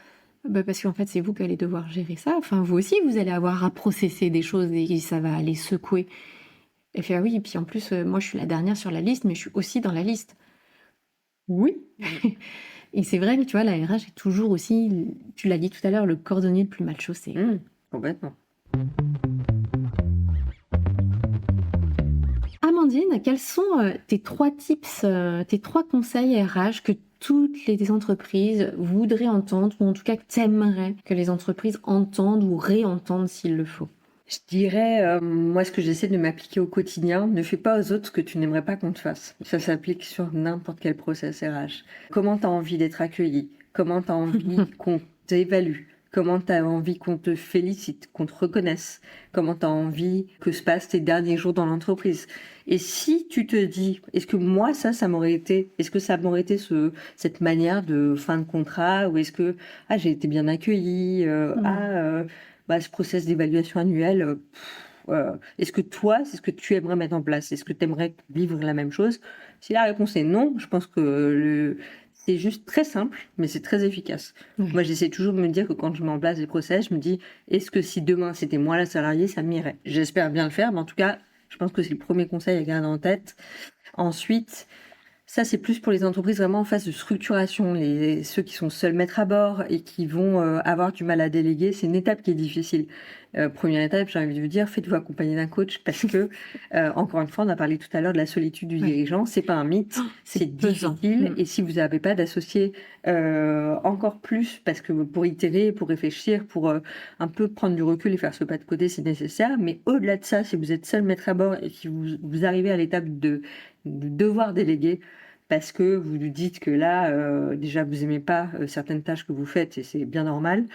Parce qu'en fait, c'est vous qui allez devoir gérer ça. Enfin, vous aussi, vous allez avoir à processer des choses et ça va aller secouer. Elle fait, ah oui, et puis en plus, moi, je suis la dernière sur la liste, mais je suis aussi dans la liste. Oui. Et c'est vrai que, tu vois, la RH est toujours aussi, tu l'as dit tout à l'heure, le cordonnier le plus mal chaussé. Complètement. Amandine, quels sont tes 3 tips, tes 3 conseils RH que toutes les entreprises voudraient entendre, ou en tout cas que t'aimerais que les entreprises entendent ou réentendent s'il le faut? Je dirais, moi, ce que j'essaie de m'appliquer au quotidien, ne fais pas aux autres ce que tu n'aimerais pas qu'on te fasse. Ça s'applique sur n'importe quel process RH. Comment tu as envie d'être accueilli? Comment tu as envie qu'on t'évalue? Comment tu as envie qu'on te félicite, qu'on te reconnaisse? Comment tu as envie que se passent tes derniers jours dans l'entreprise? Et si tu te dis, est-ce que moi, ça m'aurait été, est-ce que ça m'aurait été cette manière de fin de contrat, ou est-ce que, j'ai été bien accueillie, ce process d'évaluation annuelle, est-ce que toi, c'est ce que tu aimerais mettre en place? Est-ce que tu aimerais vivre la même chose? Si la réponse est non, je pense que c'est juste très simple, mais c'est très efficace. Oui. Moi, j'essaie toujours de me dire que quand je mets en place des process, je me dis, est-ce que si demain c'était moi la salariée, ça m'irait? J'espère bien le faire, mais en tout cas, je pense que c'est le premier conseil à garder en tête. Ensuite, ça, c'est plus pour les entreprises vraiment en phase de structuration, ceux qui sont seuls maîtres à bord et qui vont avoir du mal à déléguer. C'est une étape qui est difficile. Première étape, j'ai envie de vous dire, faites-vous accompagner d'un coach parce que, encore une fois, on a parlé tout à l'heure de la solitude du dirigeant. C'est pas un mythe, c'est difficile. Et si vous n'avez pas d'associé, encore plus, parce que pour itérer, pour réfléchir, pour un peu prendre du recul et faire ce pas de côté, c'est nécessaire. Mais au-delà de ça, si vous êtes seul maître à bord et que vous arrivez à l'étape de devoir déléguer parce que vous nous dites que là, déjà, vous aimez pas certaines tâches que vous faites et c'est bien normal,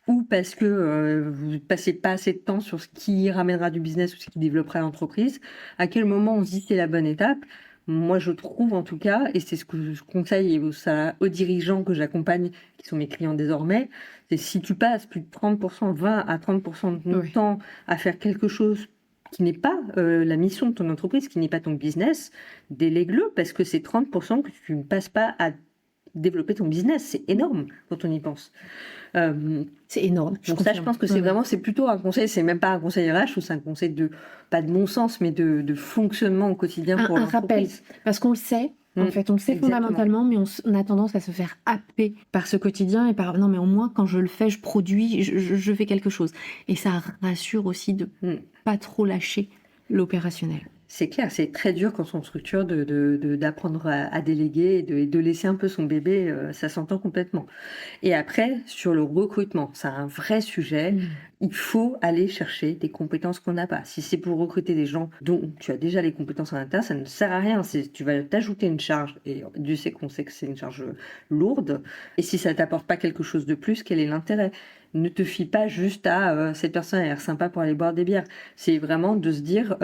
ou parce que vous passez pas assez de temps sur ce qui ramènera du business ou ce qui développera l'entreprise, à quel moment on se dit c'est la bonne étape? Moi, je trouve en tout cas, et c'est ce que je conseille aux dirigeants que j'accompagne, qui sont mes clients désormais, c'est si tu passes plus de 30%, 20 à 30% de ton temps à faire quelque chose qui n'est pas la mission de ton entreprise, qui n'est pas ton business, délègue-le, parce que c'est 30% que tu ne passes pas à développer ton business. C'est énorme quand on y pense. C'est énorme. Donc ça, je pense que c'est plutôt un conseil, c'est même pas un conseil RH, ou c'est un conseil pas de bon sens, mais de fonctionnement au quotidien pour un rappel, parce qu'on le sait. En fait, on le sait fondamentalement, mais on a tendance à se faire happer par ce quotidien et par non, mais au moins quand je le fais, je produis, je fais quelque chose. Et ça rassure aussi de pas trop lâcher l'opérationnel. C'est clair, c'est très dur quand on structure d'apprendre à déléguer et de laisser un peu son bébé, ça s'entend complètement. Et après, sur le recrutement, c'est un vrai sujet. il faut aller chercher des compétences qu'on n'a pas. Si c'est pour recruter des gens dont tu as déjà les compétences en interne, ça ne sert à rien. Tu vas t'ajouter une charge, et Dieu sait qu'on sait que c'est une charge lourde. Et si ça t'apporte pas quelque chose de plus, quel est l'intérêt? Ne te fie pas juste à cette personne a l'air sympa pour aller boire des bières. C'est vraiment de se dire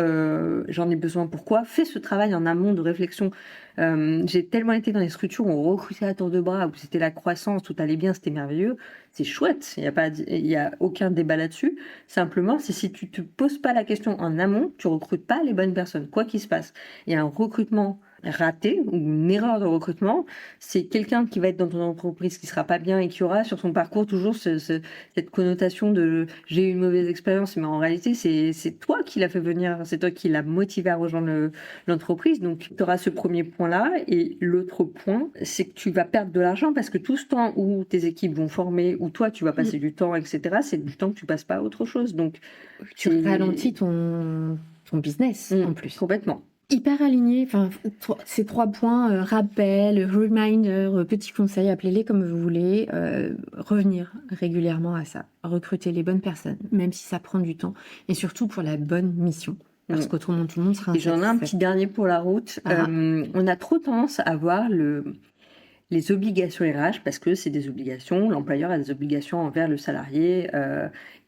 j'en ai besoin pourquoi. Fais ce travail en amont de réflexion. J'ai tellement été dans les structures où on recrutait à tour de bras, où c'était la croissance, tout allait bien, c'était merveilleux. C'est chouette, il y a aucun débat là-dessus. Simplement, c'est si tu te poses pas la question en amont, tu recrutes pas les bonnes personnes, quoi qu'il se passe. Il y a un recrutement raté ou une erreur de recrutement, c'est quelqu'un qui va être dans ton entreprise qui sera pas bien et qui aura sur son parcours toujours cette connotation de j'ai eu une mauvaise expérience, mais en réalité c'est toi qui l'as fait venir, c'est toi qui l'as motivé à rejoindre l'entreprise. Donc tu auras ce premier point-là, et l'autre point, c'est que tu vas perdre de l'argent parce que tout ce temps où tes équipes vont former, où toi tu vas passer du temps, etc., c'est du temps que tu passes pas à autre chose. Donc tu ralentis ton business en plus. Complètement. Hyper aligné, enfin, ces 3 points, rappel, reminder, petits conseils, appelez-les comme vous voulez, revenir régulièrement à ça, recruter les bonnes personnes, même si ça prend du temps, et surtout pour la bonne mission, parce qu'autrement tout le monde sera insatisfait. Et j'en ai un petit dernier pour la route. On a trop tendance à voir les obligations RH, parce que c'est des obligations, l'employeur a des obligations envers le salarié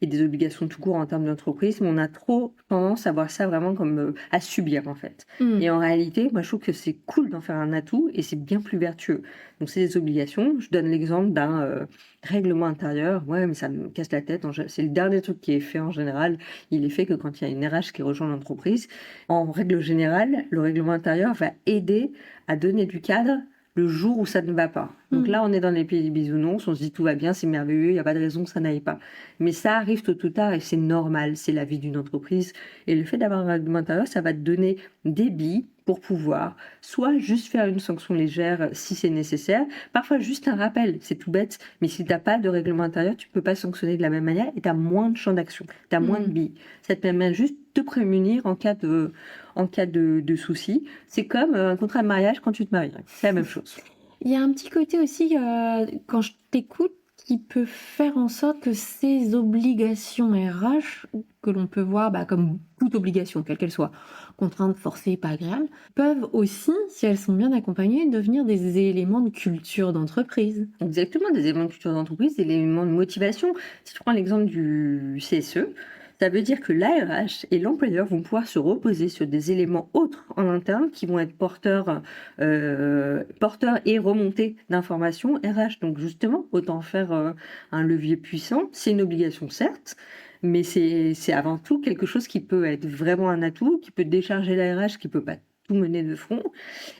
et des obligations tout court en termes d'entreprise, mais on a trop tendance à voir ça vraiment comme à subir en fait. Et en réalité, moi je trouve que c'est cool d'en faire un atout et c'est bien plus vertueux. Donc c'est des obligations. Je donne l'exemple d'un règlement intérieur. Ouais, mais ça me casse la tête. C'est le dernier truc qui est fait en général. Il est fait que quand il y a une RH qui rejoint l'entreprise, en règle générale, le règlement intérieur va aider à donner du cadre le jour où ça ne va pas. Donc là, on est dans les pays des bisounours, on se dit tout va bien, c'est merveilleux, il n'y a pas de raison que ça n'aille pas. Mais ça arrive tôt ou tard et c'est normal, c'est la vie d'une entreprise. Et le fait d'avoir un règlement intérieur, ça va te donner des billes pour pouvoir soit juste faire une sanction légère si c'est nécessaire, parfois juste un rappel, c'est tout bête, mais si tu n'as pas de règlement intérieur, tu ne peux pas sanctionner de la même manière et tu as moins de champ d'action, tu as moins de billes. Ça te permet juste de te prémunir en cas de souci. C'est comme un contrat de mariage quand tu te maries, c'est la même chose. Il y a un petit côté aussi, quand je t'écoute, qui peut faire en sorte que ces obligations RH, que l'on peut voir comme toute obligation, quelle qu'elle soit, contrainte, forcée, pas agréable, peuvent aussi, si elles sont bien accompagnées, devenir des éléments de culture d'entreprise. Exactement, des éléments de culture d'entreprise, des éléments de motivation. Si tu prends l'exemple du CSE, ça veut dire que l'ARH et l'employeur vont pouvoir se reposer sur des éléments autres en interne qui vont être porteurs et remontés d'informations RH. Donc justement, autant faire un levier puissant. C'est une obligation certes, mais c'est avant tout quelque chose qui peut être vraiment un atout, qui peut décharger l'ARH, qui peut pas tout mener de front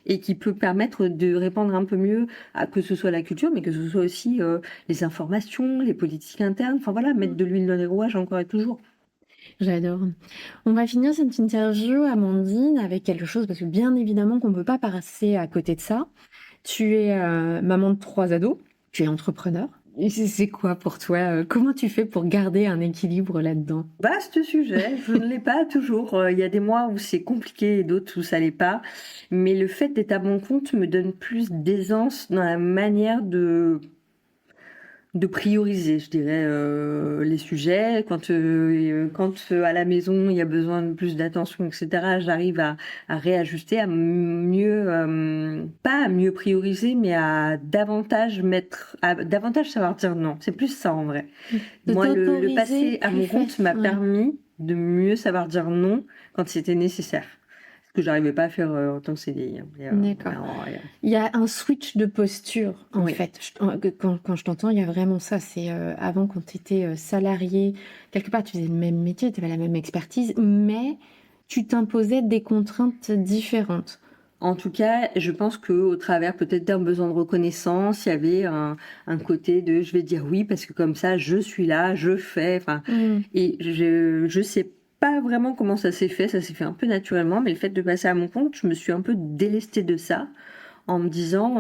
et qui peut permettre de répandre un peu mieux à que ce soit la culture, mais que ce soit aussi les informations, les politiques internes. Enfin voilà, mettre de l'huile dans les rouages encore et toujours. J'adore. On va finir cette interview, Amandine, avec quelque chose, parce que bien évidemment qu'on ne peut pas passer à côté de ça. Tu es maman de 3 ados, tu es entrepreneur. Et c'est quoi pour toi? Comment tu fais pour garder un équilibre là-dedans? Vaste sujet, je ne l'ai pas toujours. Il y a des mois où c'est compliqué et d'autres où ça l'est pas. Mais le fait d'être à mon compte me donne plus d'aisance dans la manière de prioriser, je dirais, les sujets. Quand à la maison, il y a besoin de plus d'attention, etc., j'arrive à réajuster, à mieux, pas à mieux prioriser, mais à davantage savoir dire non. C'est plus ça, en vrai. Moi, le passé à mon compte m'a permis de mieux savoir dire non quand c'était nécessaire. Que j'arrivais pas à faire en tant que CDI. D'accord. Il y a un switch de posture, en fait. Quand je t'entends, il y a vraiment ça. C'est avant, quand tu étais salarié, quelque part, tu faisais le même métier, tu avais la même expertise, mais tu t'imposais des contraintes différentes. En tout cas, je pense qu'au travers peut-être d'un besoin de reconnaissance, il y avait un côté de je vais dire oui parce que comme ça, je suis là, je fais. Et je sais pas vraiment comment ça s'est fait un peu naturellement, mais le fait de passer à mon compte, je me suis un peu délestée de ça en me disant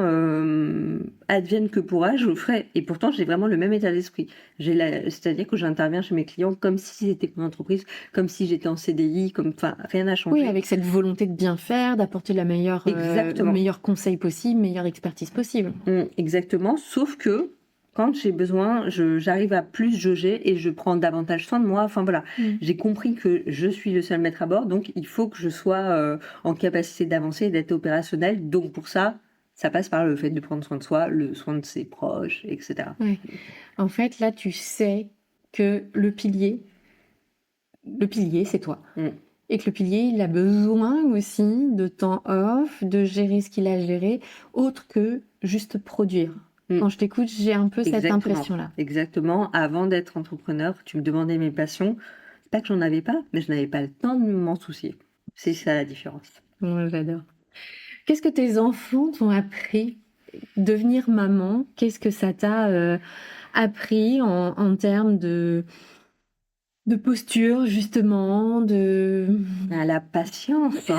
advienne que pourra, je le ferai. Et pourtant, j'ai vraiment le même état d'esprit. C'est-à-dire que j'interviens chez mes clients comme si c'était mon entreprise, comme si j'étais en CDI, rien n'a changé. Oui, avec cette volonté de bien faire, d'apporter le meilleur conseil possible, meilleure expertise possible. Exactement, sauf que quand j'ai besoin, j'arrive à plus jauger et je prends davantage soin de moi. Enfin voilà, j'ai compris que je suis le seul maître à bord, donc il faut que je sois en capacité d'avancer et d'être opérationnel. Donc pour ça, ça passe par le fait de prendre soin de soi, le soin de ses proches, etc. Ouais. En fait, là, tu sais que le pilier, c'est toi. Et que le pilier, il a besoin aussi de temps off, de gérer ce qu'il a géré, autre que juste produire. Quand je t'écoute, j'ai un peu cette Exactement. impression-là. Exactement. Avant d'être entrepreneur, tu me demandais mes passions. C'est pas que j'en avais pas, mais je n'avais pas le temps de m'en soucier. C'est ça la différence. Ouais, j'adore. Qu'est-ce que tes enfants t'ont appris? Devenir maman, qu'est-ce que ça t'a appris en termes de posture, justement, La patience.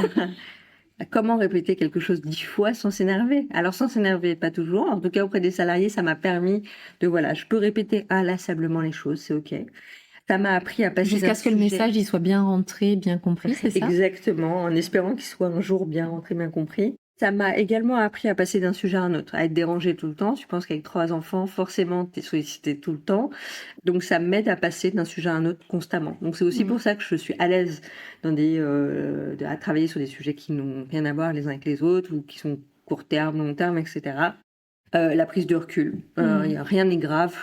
Comment répéter quelque chose 10 fois sans s'énerver? Alors sans s'énerver, pas toujours. En tout cas, auprès des salariés, ça m'a permis de, voilà, je peux répéter inlassablement les choses, c'est OK. Ça m'a appris à passer jusqu'à ce que le message il soit bien rentré, bien compris, c'est ça? Exactement, en espérant qu'il soit un jour bien rentré, bien compris. Ça m'a également appris à passer d'un sujet à un autre, à être dérangée tout le temps. Je pense qu'avec 3 enfants, forcément, tu es sollicité tout le temps. Donc, ça m'aide à passer d'un sujet à un autre constamment. Donc, c'est aussi pour ça que je suis à l'aise à travailler sur des sujets qui n'ont rien à voir les uns avec les autres ou qui sont court terme, long terme, etc. La prise de recul. Rien n'est grave.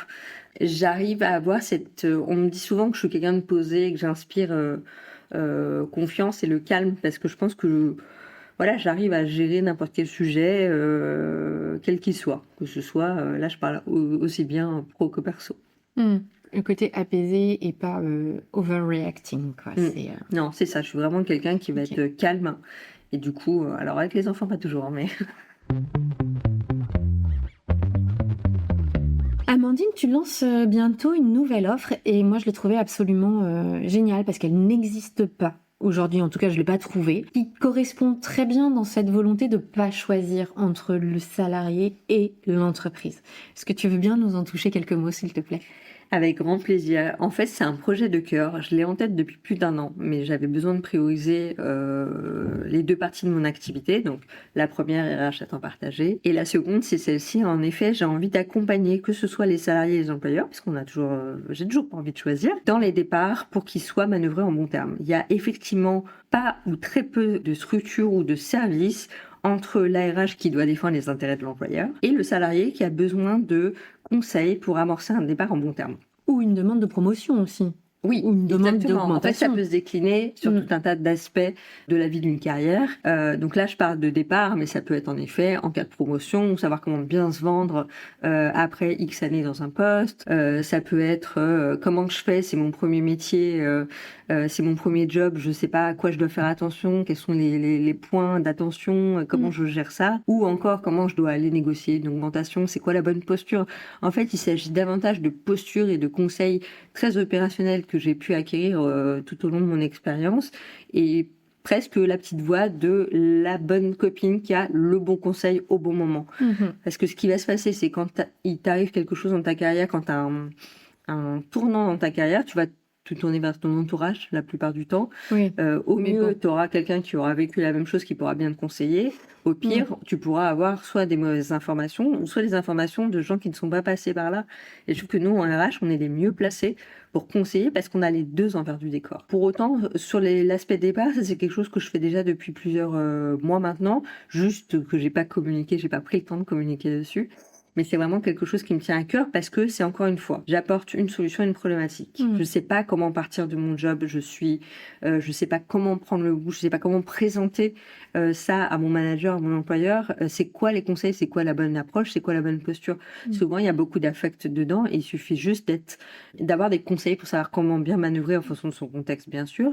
J'arrive à avoir on me dit souvent que je suis quelqu'un de posé, que j'inspire confiance et le calme parce que je pense que voilà, j'arrive à gérer n'importe quel sujet, quel qu'il soit. Que ce soit, là je parle aussi bien pro que perso. Le côté apaisé et pas overreacting, quoi. Non, c'est ça. Je suis vraiment quelqu'un qui va être calme. Et du coup, alors avec les enfants, pas toujours, mais... Amandine, tu lances bientôt une nouvelle offre et moi je l'ai trouvée absolument géniale parce qu'elle n'existe pas aujourd'hui, en tout cas je ne l'ai pas trouvée, qui correspond très bien dans cette volonté de ne pas choisir entre le salarié et l'entreprise. Est-ce que tu veux bien nous en toucher quelques mots, s'il te plaît? Avec grand plaisir. En fait, c'est un projet de cœur. Je l'ai en tête depuis plus d'1 an, mais j'avais besoin de prioriser les 2 parties de mon activité. Donc, la première, RH à temps partagé, et la seconde, c'est celle-ci. En effet, j'ai envie d'accompagner, que ce soit les salariés et les employeurs, parce qu'on a toujours, j'ai toujours pas envie de choisir, dans les départs pour qu'ils soient manœuvrés en bon terme. Il y a effectivement pas ou très peu de structures ou de services entre l'ARH qui doit défendre les intérêts de l'employeur et le salarié qui a besoin de conseils pour amorcer un départ en bon terme. Ou une demande de promotion aussi. Oui, ou une demande d'augmentation. En fait, ça peut se décliner sur tout un tas d'aspects de la vie d'une carrière. Donc là, je parle de départ, mais ça peut être en effet en cas de promotion, savoir comment bien se vendre après X années dans un poste. Ça peut être comment je fais, c'est mon premier métier, c'est mon premier job, je sais pas à quoi je dois faire attention, quels sont les points d'attention, comment je gère ça, ou encore comment je dois aller négocier une augmentation, c'est quoi la bonne posture. En fait, il s'agit davantage de posture et de conseils très opérationnels que j'ai pu acquérir tout au long de mon expérience et presque la petite voix de la bonne copine qui a le bon conseil au bon moment. Parce que ce qui va se passer, c'est quand il t'arrive quelque chose dans ta carrière, quand tu as un tournant dans ta carrière, tu vas te tourner vers ton entourage la plupart du temps. Oui. Au mieux, tu auras quelqu'un qui aura vécu la même chose qui pourra bien te conseiller. Au pire, tu pourras avoir soit des mauvaises informations, ou soit des informations de gens qui ne sont pas passés par là. Et je trouve que nous, en RH, on est les mieux placés pour conseiller parce qu'on a les 2 envers du décor. Pour autant, sur l'aspect départ, ça c'est quelque chose que je fais déjà depuis plusieurs mois maintenant, juste que j'ai pas communiqué, j'ai pas pris le temps de communiquer dessus. Mais c'est vraiment quelque chose qui me tient à cœur parce que c'est encore une fois, j'apporte une solution à une problématique. Je sais pas comment partir de mon job, je sais pas comment prendre le bout, je sais pas comment présenter ça à mon manager, à mon employeur. C'est quoi les conseils, c'est quoi la bonne approche, c'est quoi la bonne posture. Souvent, il y a beaucoup d'affect dedans et il suffit juste d'avoir des conseils pour savoir comment bien manœuvrer en fonction de son contexte, bien sûr.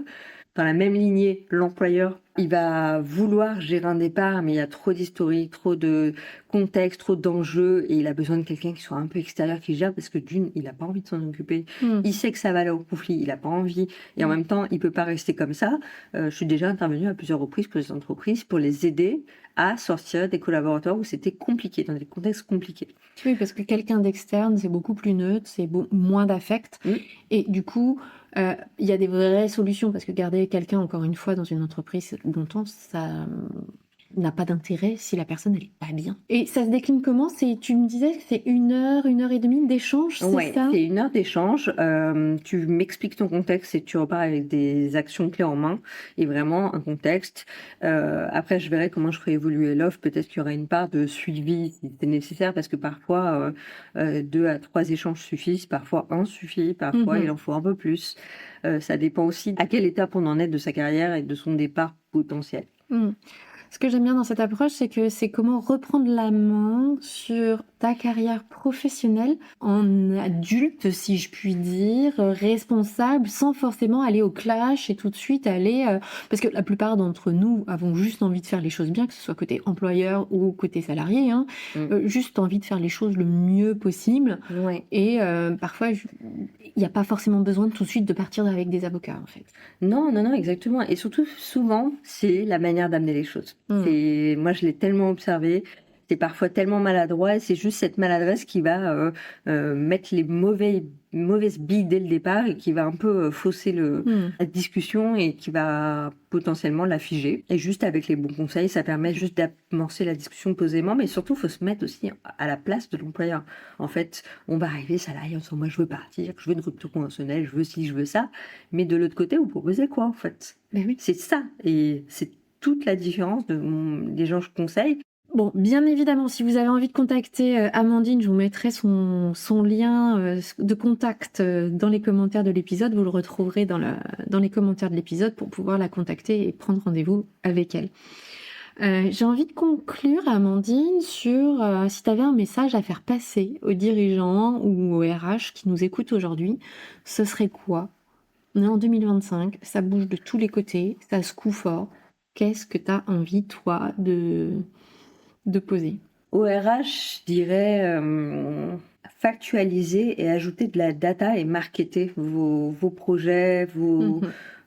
Dans la même lignée, l'employeur, il va vouloir gérer un départ, mais il y a trop d'historique, trop de contexte, trop d'enjeux, et il a besoin de quelqu'un qui soit un peu extérieur, qui gère, parce que d'une, il n'a pas envie de s'en occuper. Il sait que ça va aller au conflit, il n'a pas envie, et en même temps, il peut pas rester comme ça. Je suis déjà intervenue à plusieurs reprises pour les entreprises pour les aider à sortir des collaborateurs où c'était compliqué, dans des contextes compliqués. Oui, parce que quelqu'un d'externe, c'est beaucoup plus neutre, c'est moins d'affect. Et du coup, il y a des vraies solutions, parce que garder quelqu'un, encore une fois, dans une entreprise longtemps, ça n'a pas d'intérêt si la personne elle est pas bien. Et ça se décline comment? Tu me disais que c'est 1 heure et demie d'échange, c'est Ouais, ça? c'est 1 heure d'échange. Tu m'expliques ton contexte et tu repars avec des actions clés en main et vraiment un contexte. Après, je verrai comment je ferai évoluer l'offre. Peut-être qu'il y aura une part de suivi si c'est nécessaire parce que parfois 2 à 3 échanges suffisent, parfois un suffit, parfois il en faut un peu plus. Ça dépend aussi à quelle étape on en est de sa carrière et de son départ potentiel. Mmh. Ce que j'aime bien dans cette approche, c'est que c'est comment reprendre la main sur ta carrière professionnelle en adulte, si je puis dire, responsable, sans forcément aller au clash et tout de suite aller... parce que la plupart d'entre nous avons juste envie de faire les choses bien, que ce soit côté employeur ou côté salarié, hein, juste envie de faire les choses le mieux possible. Ouais. Et parfois, il n'y a pas forcément besoin de tout de suite de partir avec des avocats, en fait. Non, non, non, exactement. Et surtout, souvent, c'est la manière d'amener les choses. Mmh. Moi, je l'ai tellement observé. C'est parfois tellement maladroit. Et c'est juste cette maladresse qui va mettre les mauvaises billes dès le départ et qui va un peu fausser la discussion et qui va potentiellement la figer. Et juste avec les bons conseils, ça permet juste d'amorcer la discussion posément. Mais surtout, il faut se mettre aussi à la place de l'employeur. En fait, on va arriver salarié en disant, moi, je veux partir, je veux une rupture conventionnelle, je veux ci, je veux ça. Mais de l'autre côté, vous proposez quoi, en fait? Ben oui. C'est ça. Et c'est toute la différence des gens que je conseille. Bon, bien évidemment, si vous avez envie de contacter Amandine, je vous mettrai son lien de contact dans les commentaires de l'épisode. Vous le retrouverez dans les commentaires de l'épisode pour pouvoir la contacter et prendre rendez-vous avec elle. J'ai envie de conclure, Amandine, sur si tu avais un message à faire passer aux dirigeants ou aux RH qui nous écoutent aujourd'hui, ce serait quoi? On est en 2025, ça bouge de tous les côtés, ça secoue fort. Qu'est-ce que tu as envie, toi, de poser? Au RH, je dirais factualiser et ajouter de la data et marketer vos projets,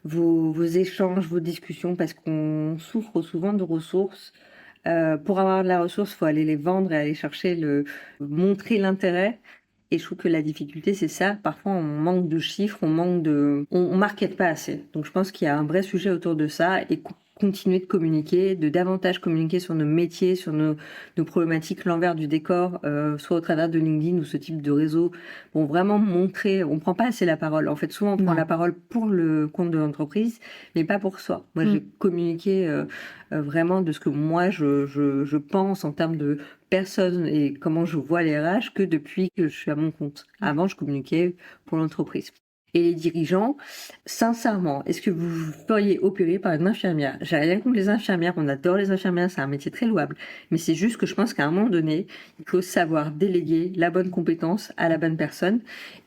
vos échanges, vos discussions, parce qu'on souffre souvent de ressources. Pour avoir de la ressource, il faut aller les vendre et aller chercher montrer l'intérêt. Et je trouve que la difficulté, c'est ça. Parfois, on manque de chiffres, on markete pas assez. Donc, je pense qu'il y a un vrai sujet autour de ça et continuer de communiquer, de davantage communiquer sur nos métiers, sur nos problématiques, l'envers du décor, soit au travers de LinkedIn ou ce type de réseau, pour vraiment montrer. On prend pas assez la parole. En fait, souvent, on prend la parole pour le compte de l'entreprise, mais pas pour soi. Moi, j'ai communiqué vraiment de ce que moi, je pense en termes de personne et comment je vois les RH que depuis que je suis à mon compte. Avant, je communiquais pour l'entreprise. Et les dirigeants, sincèrement, est-ce que vous feriez opérer par une infirmière? J'ai rien contre les infirmières, on adore les infirmières, c'est un métier très louable. Mais c'est juste que je pense qu'à un moment donné, il faut savoir déléguer la bonne compétence à la bonne personne.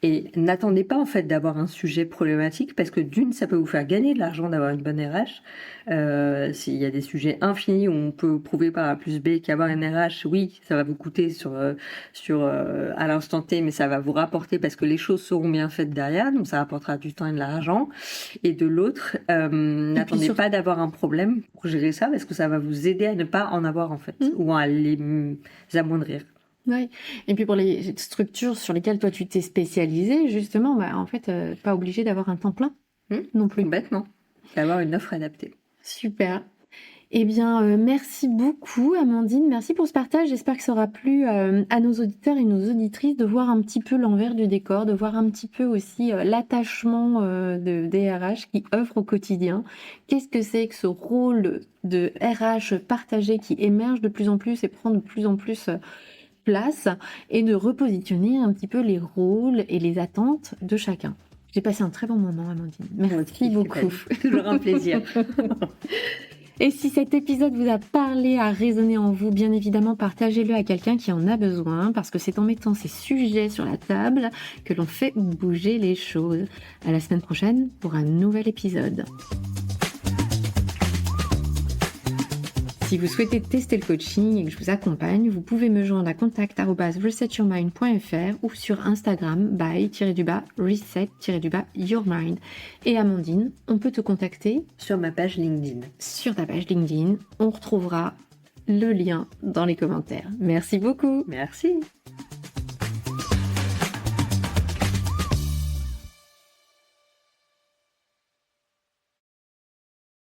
Et n'attendez pas en fait d'avoir un sujet problématique parce que d'une, ça peut vous faire gagner de l'argent d'avoir une bonne RH. S'il y a des sujets infinis où on peut prouver par A plus B qu'avoir une RH, oui, ça va vous coûter à l'instant T, mais ça va vous rapporter parce que les choses seront bien faites derrière, donc ça rapportera du temps et de l'argent. Et de l'autre, n'attendez pas d'avoir un problème pour gérer ça parce que ça va vous aider à ne pas en avoir en fait, ou à les amoindrir. Ouais. Et puis pour les structures sur lesquelles toi tu t'es spécialisée, justement, en fait, pas obligé d'avoir un temps plein non plus. Complètement. D'avoir une offre adaptée. Super. Eh bien, merci beaucoup, Amandine. Merci pour ce partage. J'espère que ça aura plu à nos auditeurs et nos auditrices de voir un petit peu l'envers du décor, de voir un petit peu aussi l'attachement des RH qui œuvrent au quotidien. Qu'est-ce que c'est que ce rôle de RH partagé qui émerge de plus en plus et prend de plus en plus place et de repositionner un petit peu les rôles et les attentes de chacun. J'ai passé un très bon moment, Amandine. Merci beaucoup. Toujours un plaisir. Et si cet épisode vous a parlé, a résonné en vous, bien évidemment, partagez-le à quelqu'un qui en a besoin, parce que c'est en mettant ces sujets sur la table que l'on fait bouger les choses. À la semaine prochaine pour un nouvel épisode. Si vous souhaitez tester le coaching et que je vous accompagne, vous pouvez me joindre à contact@resetyourmind.fr ou sur Instagram by-reset-yourmind. Et Amandine, on peut te contacter sur ma page LinkedIn. Sur ta page LinkedIn, on retrouvera le lien dans les commentaires. Merci beaucoup. Merci.